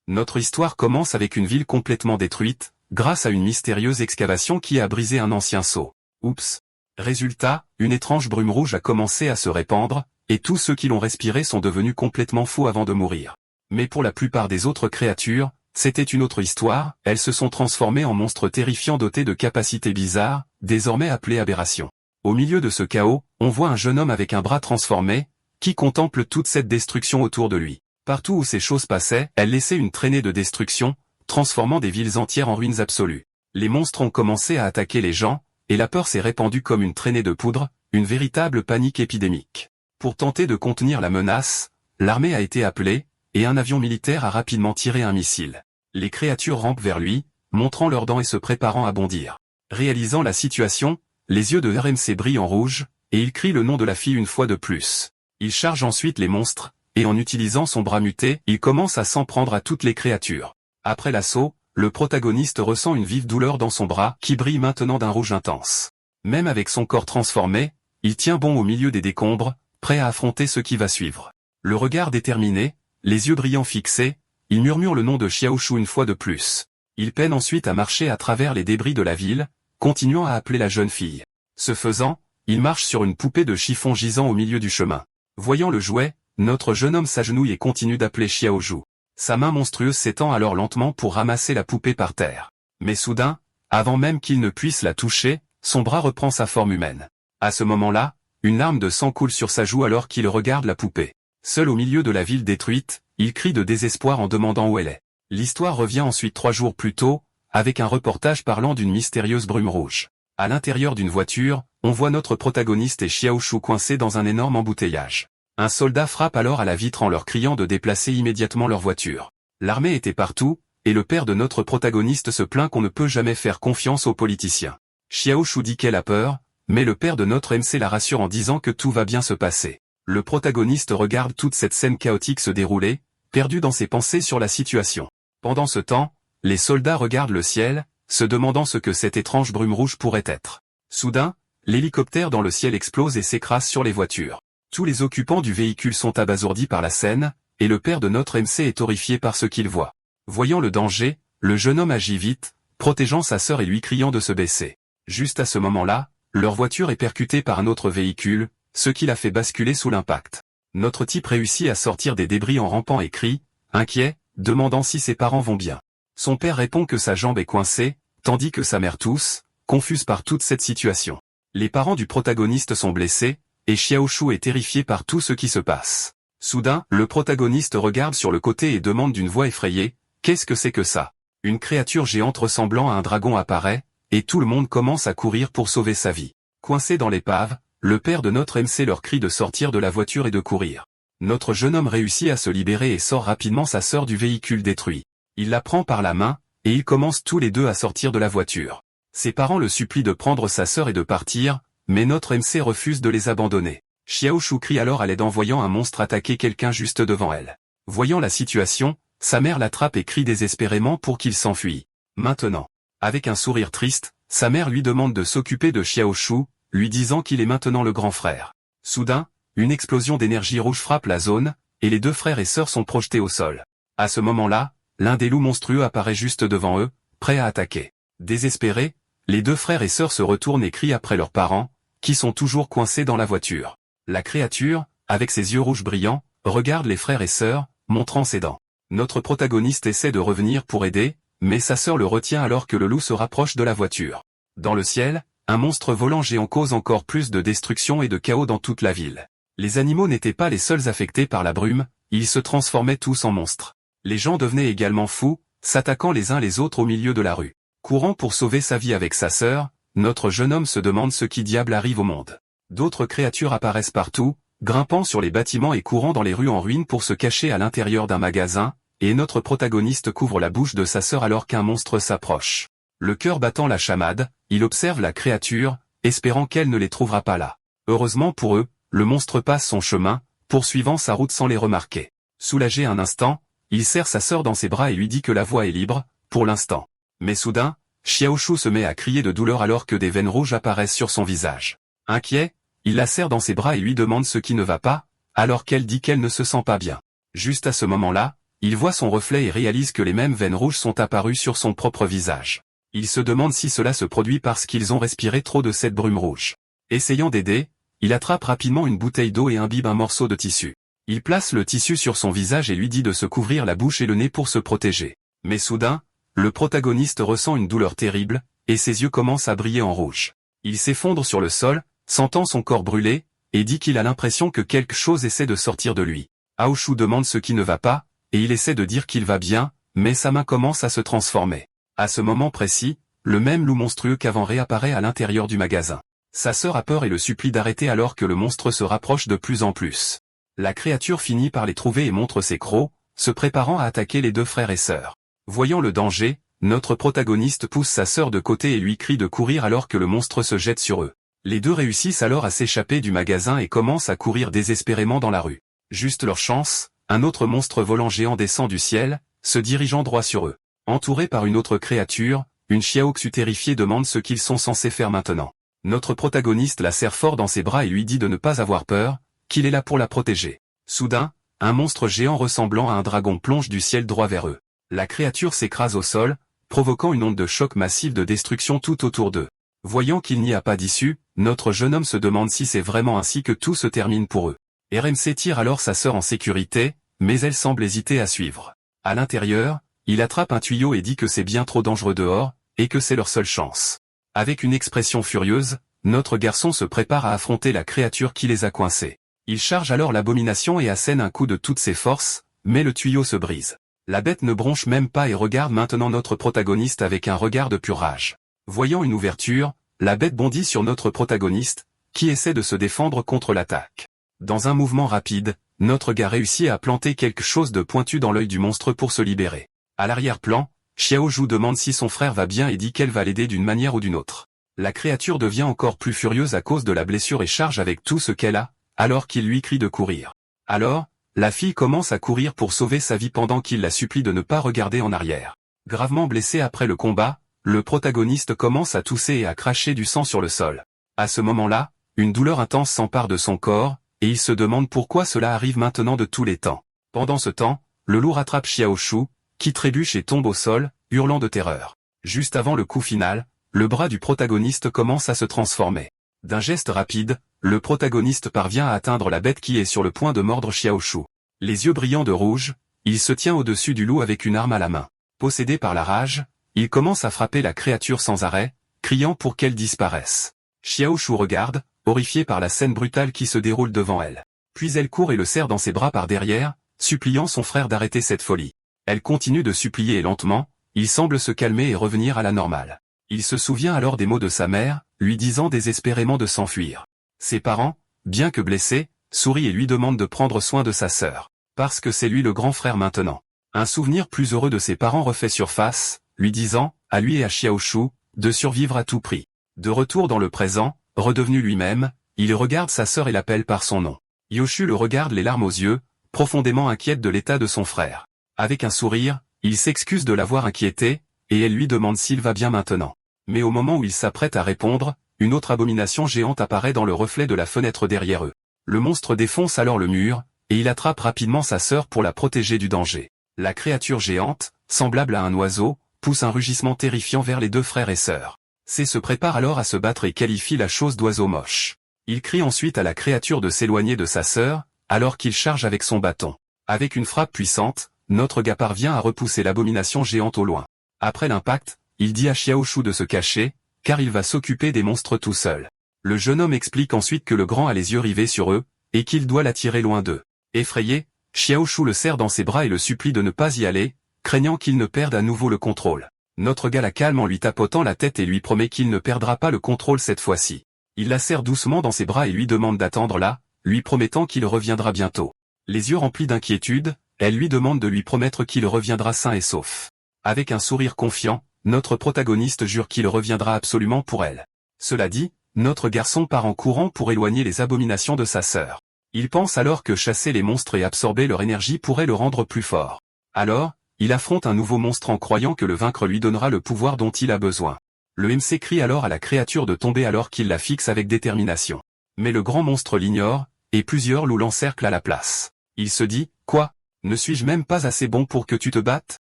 Notre histoire commence avec une ville complètement détruite, grâce à une mystérieuse excavation qui a brisé un ancien sceau. Oups. Résultat, une étrange brume rouge a commencé à se répandre, et tous ceux qui l'ont respiré sont devenus complètement fous avant de mourir. Mais pour la plupart des autres créatures, c'était une autre histoire, elles se sont transformées en monstres terrifiants dotés de capacités bizarres, désormais appelées aberrations. Au milieu de ce chaos, on voit un jeune homme avec un bras transformé, qui contemple toute cette destruction autour de lui. Partout où ces choses passaient, elles laissaient une traînée de destruction, transformant des villes entières en ruines absolues. Les monstres ont commencé à attaquer les gens, et la peur s'est répandue comme une traînée de poudre, une véritable panique épidémique. Pour tenter de contenir la menace, l'armée a été appelée, et un avion militaire a rapidement tiré un missile. Les créatures rampent vers lui, montrant leurs dents et se préparant à bondir. Réalisant la situation, les yeux de RMC brillent en rouge, et il crie le nom de la fille une fois de plus. Il charge ensuite les monstres, et en utilisant son bras muté, il commence à s'en prendre à toutes les créatures. Après l'assaut, le protagoniste ressent une vive douleur dans son bras qui brille maintenant d'un rouge intense. Même avec son corps transformé, il tient bon au milieu des décombres, prêt à affronter ce qui va suivre. Le regard déterminé, les yeux brillants fixés, il murmure le nom de Xiaoshu une fois de plus. Il peine ensuite à marcher à travers les débris de la ville, continuant à appeler la jeune fille. Ce faisant, il marche sur une poupée de chiffon gisant au milieu du chemin. Voyant le jouet, notre jeune homme s'agenouille et continue d'appeler Xiaoshu. Sa main monstrueuse s'étend alors lentement pour ramasser la poupée par terre. Mais soudain, avant même qu'il ne puisse la toucher, son bras reprend sa forme humaine. À ce moment-là, une larme de sang coule sur sa joue alors qu'il regarde la poupée. Seul au milieu de la ville détruite, il crie de désespoir en demandant où elle est. L'histoire revient ensuite 3 jours plus tôt, avec un reportage parlant d'une mystérieuse brume rouge. À l'intérieur d'une voiture, on voit notre protagoniste et Xiaoshu coincés dans un énorme embouteillage. Un soldat frappe alors à la vitre en leur criant de déplacer immédiatement leur voiture. L'armée était partout, et le père de notre protagoniste se plaint qu'on ne peut jamais faire confiance aux politiciens. Xiaoshu dit qu'elle a peur, mais le père de notre MC la rassure en disant que tout va bien se passer. Le protagoniste regarde toute cette scène chaotique se dérouler, perdu dans ses pensées sur la situation. Pendant ce temps, les soldats regardent le ciel, se demandant ce que cette étrange brume rouge pourrait être. Soudain, l'hélicoptère dans le ciel explose et s'écrase sur les voitures. Tous les occupants du véhicule sont abasourdis par la scène, et le père de notre MC est horrifié par ce qu'il voit. Voyant le danger, le jeune homme agit vite, protégeant sa sœur et lui criant de se baisser. Juste à ce moment-là, leur voiture est percutée par un autre véhicule, ce qui la fait basculer sous l'impact. Notre type réussit à sortir des débris en rampant et crie, inquiet, demandant si ses parents vont bien. Son père répond que sa jambe est coincée, tandis que sa mère tousse, confuse par toute cette situation. Les parents du protagoniste sont blessés, et Xiaoshu est terrifié par tout ce qui se passe. Soudain, le protagoniste regarde sur le côté et demande d'une voix effrayée, « Qu'est-ce que c'est que ça ?» Une créature géante ressemblant à un dragon apparaît, et tout le monde commence à courir pour sauver sa vie. Coincé dans l'épave, le père de notre MC leur crie de sortir de la voiture et de courir. Notre jeune homme réussit à se libérer et sort rapidement sa sœur du véhicule détruit. Il la prend par la main, et ils commencent tous les deux à sortir de la voiture. Ses parents le supplient de prendre sa sœur et de partir, mais notre MC refuse de les abandonner. Xiaoshu crie alors à l'aide en voyant un monstre attaquer quelqu'un juste devant elle. Voyant la situation, sa mère l'attrape et crie désespérément pour qu'il s'enfuit. Maintenant, avec un sourire triste, sa mère lui demande de s'occuper de Xiaoshu, lui disant qu'il est maintenant le grand frère. Soudain, une explosion d'énergie rouge frappe la zone, et les deux frères et sœurs sont projetés au sol. À ce moment-là, l'un des loups monstrueux apparaît juste devant eux, prêt à attaquer. Désespérés, les deux frères et sœurs se retournent et crient après leurs parents, qui sont toujours coincés dans la voiture. La créature, avec ses yeux rouges brillants, regarde les frères et sœurs, montrant ses dents. Notre protagoniste essaie de revenir pour aider, mais sa sœur le retient alors que le loup se rapproche de la voiture. Dans le ciel, un monstre volant géant cause encore plus de destruction et de chaos dans toute la ville. Les animaux n'étaient pas les seuls affectés par la brume, ils se transformaient tous en monstres. Les gens devenaient également fous, s'attaquant les uns les autres au milieu de la rue. Courant pour sauver sa vie avec sa sœur, notre jeune homme se demande ce qui diable arrive au monde. D'autres créatures apparaissent partout, grimpant sur les bâtiments et courant dans les rues en ruine pour se cacher à l'intérieur d'un magasin, et notre protagoniste couvre la bouche de sa sœur alors qu'un monstre s'approche. Le cœur battant la chamade, il observe la créature, espérant qu'elle ne les trouvera pas là. Heureusement pour eux, le monstre passe son chemin, poursuivant sa route sans les remarquer. Soulagé un instant, il serre sa sœur dans ses bras et lui dit que la voie est libre, pour l'instant. Mais soudain, Xiaoshu se met à crier de douleur alors que des veines rouges apparaissent sur son visage. Inquiet, il la serre dans ses bras et lui demande ce qui ne va pas, alors qu'elle dit qu'elle ne se sent pas bien. Juste à ce moment-là, il voit son reflet et réalise que les mêmes veines rouges sont apparues sur son propre visage. Il se demande si cela se produit parce qu'ils ont respiré trop de cette brume rouge. Essayant d'aider, il attrape rapidement une bouteille d'eau et imbibe un morceau de tissu. Il place le tissu sur son visage et lui dit de se couvrir la bouche et le nez pour se protéger. Mais soudain, le protagoniste ressent une douleur terrible, et ses yeux commencent à briller en rouge. Il s'effondre sur le sol, sentant son corps brûler, et dit qu'il a l'impression que quelque chose essaie de sortir de lui. Aoshu demande ce qui ne va pas, et il essaie de dire qu'il va bien, mais sa main commence à se transformer. À ce moment précis, le même loup monstrueux qu'avant réapparaît à l'intérieur du magasin. Sa sœur a peur et le supplie d'arrêter alors que le monstre se rapproche de plus en plus. La créature finit par les trouver et montre ses crocs, se préparant à attaquer les deux frères et sœurs. Voyant le danger, notre protagoniste pousse sa sœur de côté et lui crie de courir alors que le monstre se jette sur eux. Les deux réussissent alors à s'échapper du magasin et commencent à courir désespérément dans la rue. Juste leur chance, un autre monstre volant géant descend du ciel, se dirigeant droit sur eux. Entouré par une autre créature, une Xiaoxu terrifiée demande ce qu'ils sont censés faire maintenant. Notre protagoniste la serre fort dans ses bras et lui dit de ne pas avoir peur, qu'il est là pour la protéger. Soudain, un monstre géant ressemblant à un dragon plonge du ciel droit vers eux. La créature s'écrase au sol, provoquant une onde de choc massive de destruction tout autour d'eux. Voyant qu'il n'y a pas d'issue, notre jeune homme se demande si c'est vraiment ainsi que tout se termine pour eux. RMC tire alors sa sœur en sécurité, mais elle semble hésiter à suivre. À l'intérieur, il attrape un tuyau et dit que c'est bien trop dangereux dehors, et que c'est leur seule chance. Avec une expression furieuse, notre garçon se prépare à affronter la créature qui les a coincés. Il charge alors l'abomination et assène un coup de toutes ses forces, mais le tuyau se brise. La bête ne bronche même pas et regarde maintenant notre protagoniste avec un regard de pure rage. Voyant une ouverture, la bête bondit sur notre protagoniste, qui essaie de se défendre contre l'attaque. Dans un mouvement rapide, notre gars réussit à planter quelque chose de pointu dans l'œil du monstre pour se libérer. À l'arrière-plan, Xiaoju demande si son frère va bien et dit qu'elle va l'aider d'une manière ou d'une autre. La créature devient encore plus furieuse à cause de la blessure et charge avec tout ce qu'elle a, alors qu'il lui crie de courir. Alors, la fille commence à courir pour sauver sa vie pendant qu'il la supplie de ne pas regarder en arrière. Gravement blessé après le combat, le protagoniste commence à tousser et à cracher du sang sur le sol. À ce moment-là, une douleur intense s'empare de son corps, et il se demande pourquoi cela arrive maintenant de tous les temps. Pendant ce temps, le loup rattrape Xiaoxu, qui trébuche et tombe au sol, hurlant de terreur. Juste avant le coup final, le bras du protagoniste commence à se transformer. D'un geste rapide, le protagoniste parvient à atteindre la bête qui est sur le point de mordre Xiaoxu. Les yeux brillants de rouge, il se tient au-dessus du loup avec une arme à la main. Possédé par la rage, il commence à frapper la créature sans arrêt, criant pour qu'elle disparaisse. Xiaoxu regarde, horrifiée par la scène brutale qui se déroule devant elle. Puis elle court et le serre dans ses bras par derrière, suppliant son frère d'arrêter cette folie. Elle continue de supplier et lentement, il semble se calmer et revenir à la normale. Il se souvient alors des mots de sa mère, lui disant désespérément de s'enfuir. Ses parents, bien que blessés, sourient et lui demandent de prendre soin de sa sœur, parce que c'est lui le grand frère maintenant. Un souvenir plus heureux de ses parents refait surface, lui disant, à lui et à Xiaoxu, de survivre à tout prix. De retour dans le présent, redevenu lui-même, il regarde sa sœur et l'appelle par son nom. Yoshu le regarde les larmes aux yeux, profondément inquiète de l'état de son frère. Avec un sourire, il s'excuse de l'avoir inquiété, et elle lui demande s'il va bien maintenant. Mais au moment où il s'apprête à répondre, une autre abomination géante apparaît dans le reflet de la fenêtre derrière eux. Le monstre défonce alors le mur, et il attrape rapidement sa sœur pour la protéger du danger. La créature géante, semblable à un oiseau, pousse un rugissement terrifiant vers les deux frères et sœurs. C se prépare alors à se battre et qualifie la chose d'oiseau moche. Il crie ensuite à la créature de s'éloigner de sa sœur, alors qu'il charge avec son bâton. Avec une frappe puissante, notre gars parvient à repousser l'abomination géante au loin. Après l'impact, il dit à Xiaoxu de se cacher, car il va s'occuper des monstres tout seul. Le jeune homme explique ensuite que le grand a les yeux rivés sur eux, et qu'il doit l'attirer loin d'eux. Effrayé, Xiaoxu le serre dans ses bras et le supplie de ne pas y aller, craignant qu'il ne perde à nouveau le contrôle. Notre gars la calme en lui tapotant la tête et lui promet qu'il ne perdra pas le contrôle cette fois-ci. Il la serre doucement dans ses bras et lui demande d'attendre là, lui promettant qu'il reviendra bientôt. Les yeux remplis d'inquiétude, elle lui demande de lui promettre qu'il reviendra sain et sauf. Avec un sourire confiant, notre protagoniste jure qu'il reviendra absolument pour elle. Cela dit, notre garçon part en courant pour éloigner les abominations de sa sœur. Il pense alors que chasser les monstres et absorber leur énergie pourrait le rendre plus fort. Alors, il affronte un nouveau monstre en croyant que le vaincre lui donnera le pouvoir dont il a besoin. Le MC crie alors à la créature de tomber alors qu'il la fixe avec détermination. Mais le grand monstre l'ignore, et plusieurs loups l'encerclent à la place. Il se dit, quoi ? Ne suis-je même pas assez bon pour que tu te battes?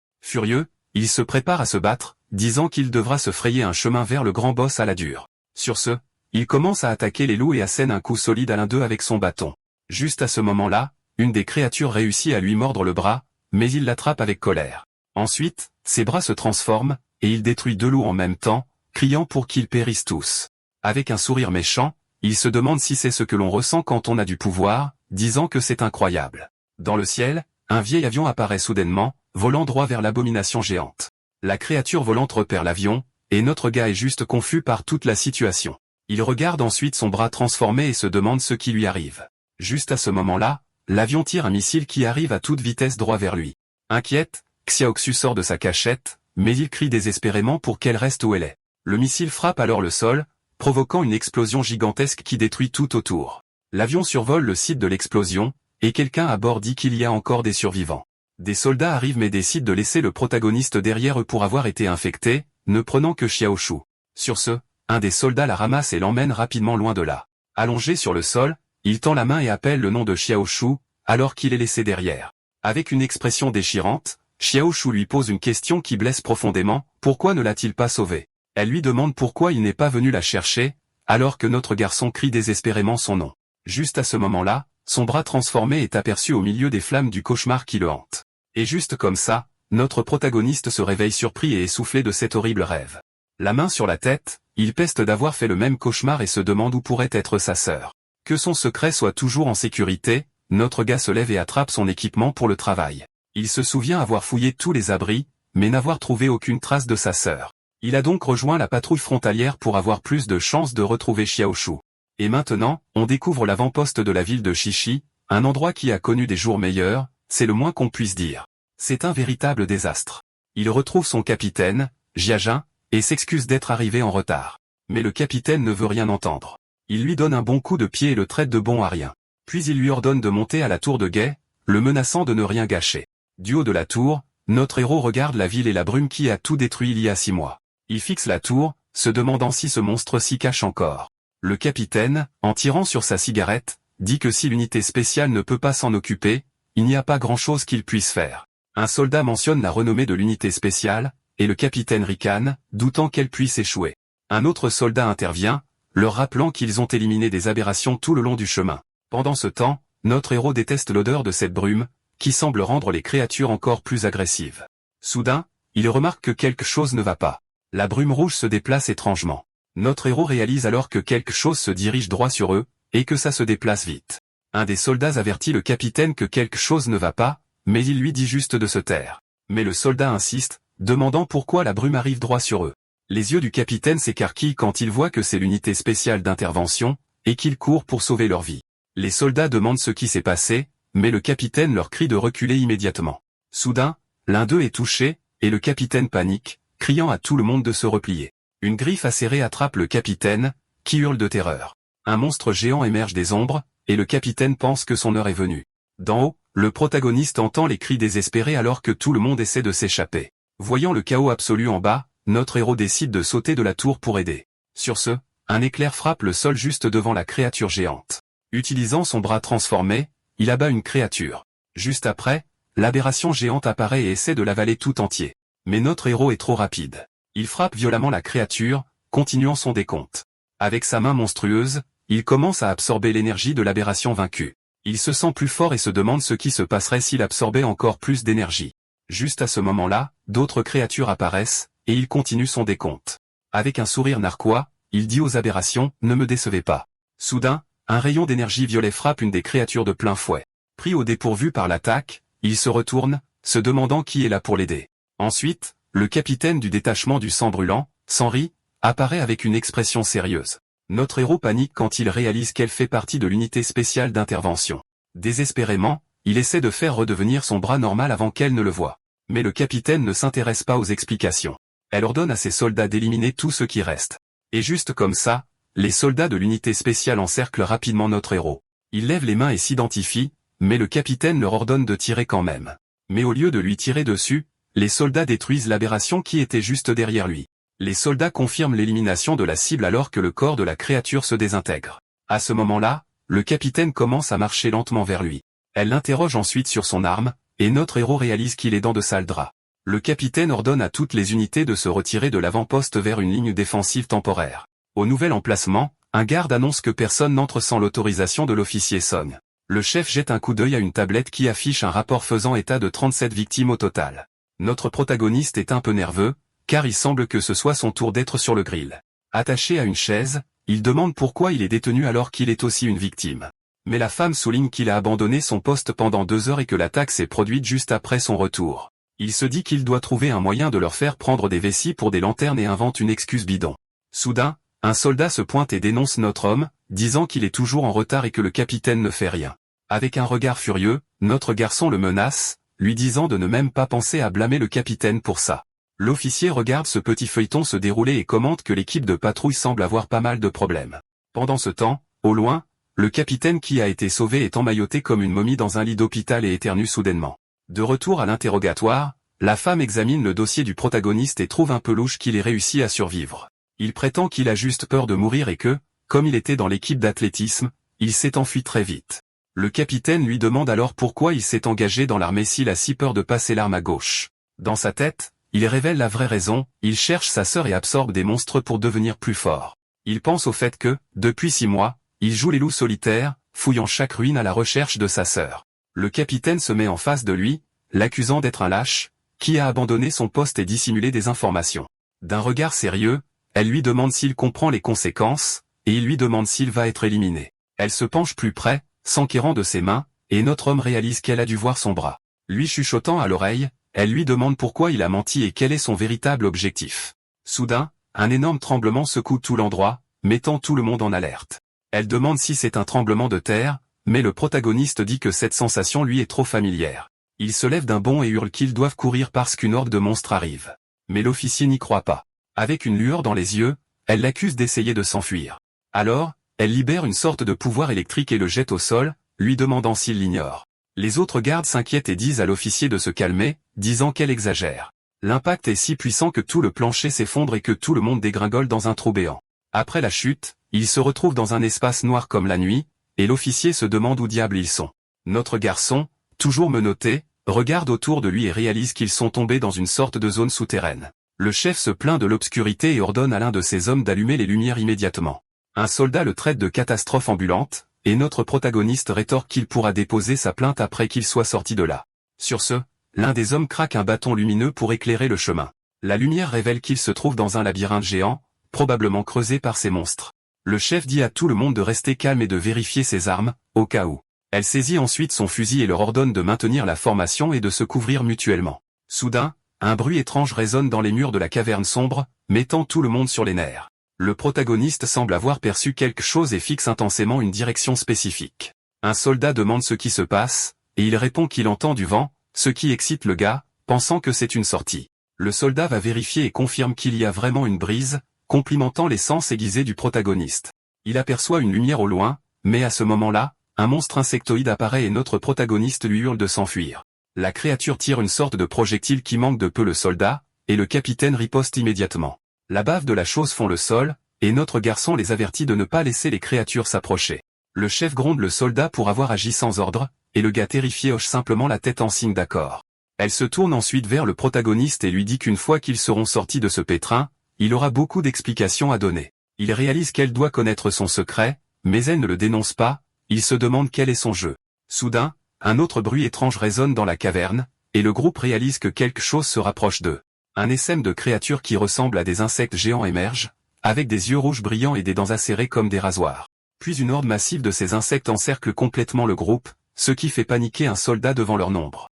Furieux, il se prépare à se battre, disant qu'il devra se frayer un chemin vers le grand boss à la dure. Sur ce, il commence à attaquer les loups et assène un coup solide à l'un d'eux avec son bâton. Juste à ce moment-là, une des créatures réussit à lui mordre le bras, mais il l'attrape avec colère. Ensuite, ses bras se transforment, et il détruit 2 loups en même temps, criant pour qu'ils périssent tous. Avec un sourire méchant, il se demande si c'est ce que l'on ressent quand on a du pouvoir, disant que c'est incroyable. Dans le ciel, un vieil avion apparaît soudainement, volant droit vers l'abomination géante. La créature volante repère l'avion, et notre gars est juste confus par toute la situation. Il regarde ensuite son bras transformé et se demande ce qui lui arrive. Juste à ce moment-là, l'avion tire un missile qui arrive à toute vitesse droit vers lui. Inquiète, Xiaoxu sort de sa cachette, mais il crie désespérément pour qu'elle reste où elle est. Le missile frappe alors le sol, provoquant une explosion gigantesque qui détruit tout autour. L'avion survole le site de l'explosion, et quelqu'un à bord dit qu'il y a encore des survivants. Des soldats arrivent mais décident de laisser le protagoniste derrière eux pour avoir été infecté, ne prenant que Xiaoshu. Sur ce, un des soldats la ramasse et l'emmène rapidement loin de là. Allongé sur le sol, il tend la main et appelle le nom de Xiaoshu, alors qu'il est laissé derrière. Avec une expression déchirante, Xiaoshu lui pose une question qui blesse profondément, pourquoi ne l'a-t-il pas sauvé? Elle lui demande pourquoi il n'est pas venu la chercher, alors que notre garçon crie désespérément son nom. Juste à ce moment-là, son bras transformé est aperçu au milieu des flammes du cauchemar qui le hante. Et juste comme ça, notre protagoniste se réveille surpris et essoufflé de cet horrible rêve. La main sur la tête, il peste d'avoir fait le même cauchemar et se demande où pourrait être sa sœur. Que son secret soit toujours en sécurité, notre gars se lève et attrape son équipement pour le travail. Il se souvient avoir fouillé tous les abris, mais n'avoir trouvé aucune trace de sa sœur. Il a donc rejoint la patrouille frontalière pour avoir plus de chances de retrouver Xiaoshu. Et maintenant, on découvre l'avant-poste de la ville de Shishi, un endroit qui a connu des jours meilleurs, c'est le moins qu'on puisse dire. C'est un véritable désastre. Il retrouve son capitaine, Jiajin, et s'excuse d'être arrivé en retard. Mais le capitaine ne veut rien entendre. Il lui donne un bon coup de pied et le traite de bon à rien. Puis il lui ordonne de monter à la tour de guet, le menaçant de ne rien gâcher. Du haut de la tour, notre héros regarde la ville et la brume qui a tout détruit il y a 6 mois. Il fixe la tour, se demandant si ce monstre s'y cache encore. Le capitaine, en tirant sur sa cigarette, dit que si l'unité spéciale ne peut pas s'en occuper, il n'y a pas grand-chose qu'il puisse faire. Un soldat mentionne la renommée de l'unité spéciale, et le capitaine ricane, doutant qu'elle puisse échouer. Un autre soldat intervient, leur rappelant qu'ils ont éliminé des aberrations tout le long du chemin. Pendant ce temps, notre héros déteste l'odeur de cette brume, qui semble rendre les créatures encore plus agressives. Soudain, il remarque que quelque chose ne va pas. La brume rouge se déplace étrangement. Notre héros réalise alors que quelque chose se dirige droit sur eux, et que ça se déplace vite. Un des soldats avertit le capitaine que quelque chose ne va pas, mais il lui dit juste de se taire. Mais le soldat insiste, demandant pourquoi la brume arrive droit sur eux. Les yeux du capitaine s'écarquillent quand il voit que c'est l'unité spéciale d'intervention, et qu'il court pour sauver leur vie. Les soldats demandent ce qui s'est passé, mais le capitaine leur crie de reculer immédiatement. Soudain, l'un d'eux est touché, et le capitaine panique, criant à tout le monde de se replier. Une griffe acérée attrape le capitaine, qui hurle de terreur. Un monstre géant émerge des ombres, et le capitaine pense que son heure est venue. D'en haut, le protagoniste entend les cris désespérés alors que tout le monde essaie de s'échapper. Voyant le chaos absolu en bas, notre héros décide de sauter de la tour pour aider. Sur ce, un éclair frappe le sol juste devant la créature géante. Utilisant son bras transformé, il abat une créature. Juste après, l'aberration géante apparaît et essaie de l'avaler tout entier. Mais notre héros est trop rapide. Il frappe violemment la créature, continuant son décompte. Avec sa main monstrueuse, il commence à absorber l'énergie de l'aberration vaincue. Il se sent plus fort et se demande ce qui se passerait s'il absorbait encore plus d'énergie. Juste à ce moment-là, d'autres créatures apparaissent, et il continue son décompte. Avec un sourire narquois, il dit aux aberrations, « Ne me décevez pas ». Soudain, un rayon d'énergie violet frappe une des créatures de plein fouet. Pris au dépourvu par l'attaque, il se retourne, se demandant qui est là pour l'aider. Ensuite, le capitaine du détachement du sang brûlant, Sanri, apparaît avec une expression sérieuse. Notre héros panique quand il réalise qu'elle fait partie de l'unité spéciale d'intervention. Désespérément, il essaie de faire redevenir son bras normal avant qu'elle ne le voie. Mais le capitaine ne s'intéresse pas aux explications. Elle ordonne à ses soldats d'éliminer tout ce qui reste. Et juste comme ça, les soldats de l'unité spéciale encerclent rapidement notre héros. Il lève les mains et s'identifie, mais le capitaine leur ordonne de tirer quand même. Mais au lieu de lui tirer dessus, les soldats détruisent l'aberration qui était juste derrière lui. Les soldats confirment l'élimination de la cible alors que le corps de la créature se désintègre. À ce moment-là, le capitaine commence à marcher lentement vers lui. Elle l'interroge ensuite sur son arme, et notre héros réalise qu'il est dans de sales draps. Le capitaine ordonne à toutes les unités de se retirer de l'avant-poste vers une ligne défensive temporaire. Au nouvel emplacement, un garde annonce que personne n'entre sans l'autorisation de l'officier Song. Le chef jette un coup d'œil à une tablette qui affiche un rapport faisant état de 37 victimes au total. Notre protagoniste est un peu nerveux, car il semble que ce soit son tour d'être sur le grill. Attaché à une chaise, il demande pourquoi il est détenu alors qu'il est aussi une victime. Mais la femme souligne qu'il a abandonné son poste pendant 2 heures et que l'attaque s'est produite juste après son retour. Il se dit qu'il doit trouver un moyen de leur faire prendre des vessies pour des lanternes et invente une excuse bidon. Soudain, un soldat se pointe et dénonce notre homme, disant qu'il est toujours en retard et que le capitaine ne fait rien. Avec un regard furieux, notre garçon le menace, lui disant de ne même pas penser à blâmer le capitaine pour ça. L'officier regarde ce petit feuilleton se dérouler et commente que l'équipe de patrouille semble avoir pas mal de problèmes. Pendant ce temps, au loin, le capitaine qui a été sauvé est emmailloté comme une momie dans un lit d'hôpital et éternue soudainement. De retour à l'interrogatoire, la femme examine le dossier du protagoniste et trouve un peu louche qu'il ait réussi à survivre. Il prétend qu'il a juste peur de mourir et que, comme il était dans l'équipe d'athlétisme, il s'est enfui très vite. Le capitaine lui demande alors pourquoi il s'est engagé dans l'armée s'il a si peur de passer l'arme à gauche. Dans sa tête, il révèle la vraie raison, il cherche sa sœur et absorbe des monstres pour devenir plus fort. Il pense au fait que, depuis 6 mois, il joue les loups solitaires, fouillant chaque ruine à la recherche de sa sœur. Le capitaine se met en face de lui, l'accusant d'être un lâche, qui a abandonné son poste et dissimulé des informations. D'un regard sérieux, elle lui demande s'il comprend les conséquences, et il lui demande s'il va être éliminé. Elle se penche plus près, s'enquérant de ses mains, et notre homme réalise qu'elle a dû voir son bras. Lui chuchotant à l'oreille, elle lui demande pourquoi il a menti et quel est son véritable objectif. Soudain, un énorme tremblement secoue tout l'endroit, mettant tout le monde en alerte. Elle demande si c'est un tremblement de terre, mais le protagoniste dit que cette sensation lui est trop familière. Il se lève d'un bond et hurle qu'ils doivent courir parce qu'une horde de monstres arrive. Mais l'officier n'y croit pas. Avec une lueur dans les yeux, elle l'accuse d'essayer de s'enfuir. Alors, elle libère une sorte de pouvoir électrique et le jette au sol, lui demandant s'il l'ignore. Les autres gardes s'inquiètent et disent à l'officier de se calmer, disant qu'elle exagère. L'impact est si puissant que tout le plancher s'effondre et que tout le monde dégringole dans un trou béant. Après la chute, ils se retrouvent dans un espace noir comme la nuit, et l'officier se demande où diable ils sont. Notre garçon, toujours menotté, regarde autour de lui et réalise qu'ils sont tombés dans une sorte de zone souterraine. Le chef se plaint de l'obscurité et ordonne à l'un de ses hommes d'allumer les lumières immédiatement. Un soldat le traite de catastrophe ambulante, et notre protagoniste rétorque qu'il pourra déposer sa plainte après qu'il soit sorti de là. Sur ce, l'un des hommes craque un bâton lumineux pour éclairer le chemin. La lumière révèle qu'il se trouve dans un labyrinthe géant, probablement creusé par ces monstres. Le chef dit à tout le monde de rester calme et de vérifier ses armes, au cas où. Elle saisit ensuite son fusil et leur ordonne de maintenir la formation et de se couvrir mutuellement. Soudain, un bruit étrange résonne dans les murs de la caverne sombre, mettant tout le monde sur les nerfs. Le protagoniste semble avoir perçu quelque chose et fixe intensément une direction spécifique. Un soldat demande ce qui se passe, et il répond qu'il entend du vent, ce qui excite le gars, pensant que c'est une sortie. Le soldat va vérifier et confirme qu'il y a vraiment une brise, complimentant les sens aiguisés du protagoniste. Il aperçoit une lumière au loin, mais à ce moment-là, un monstre insectoïde apparaît et notre protagoniste lui hurle de s'enfuir. La créature tire une sorte de projectile qui manque de peu le soldat, et le capitaine riposte immédiatement. La bave de la chose fond le sol, et notre garçon les avertit de ne pas laisser les créatures s'approcher. Le chef gronde le soldat pour avoir agi sans ordre, et le gars terrifié hoche simplement la tête en signe d'accord. Elle se tourne ensuite vers le protagoniste et lui dit qu'une fois qu'ils seront sortis de ce pétrin, il aura beaucoup d'explications à donner. Il réalise qu'elle doit connaître son secret, mais elle ne le dénonce pas, il se demande quel est son jeu. Soudain, un autre bruit étrange résonne dans la caverne, et le groupe réalise que quelque chose se rapproche d'eux. Un essaim de créatures qui ressemblent à des insectes géants émerge, avec des yeux rouges brillants et des dents acérées comme des rasoirs. Puis une horde massive de ces insectes encercle complètement le groupe, ce qui fait paniquer un soldat devant leur nombre.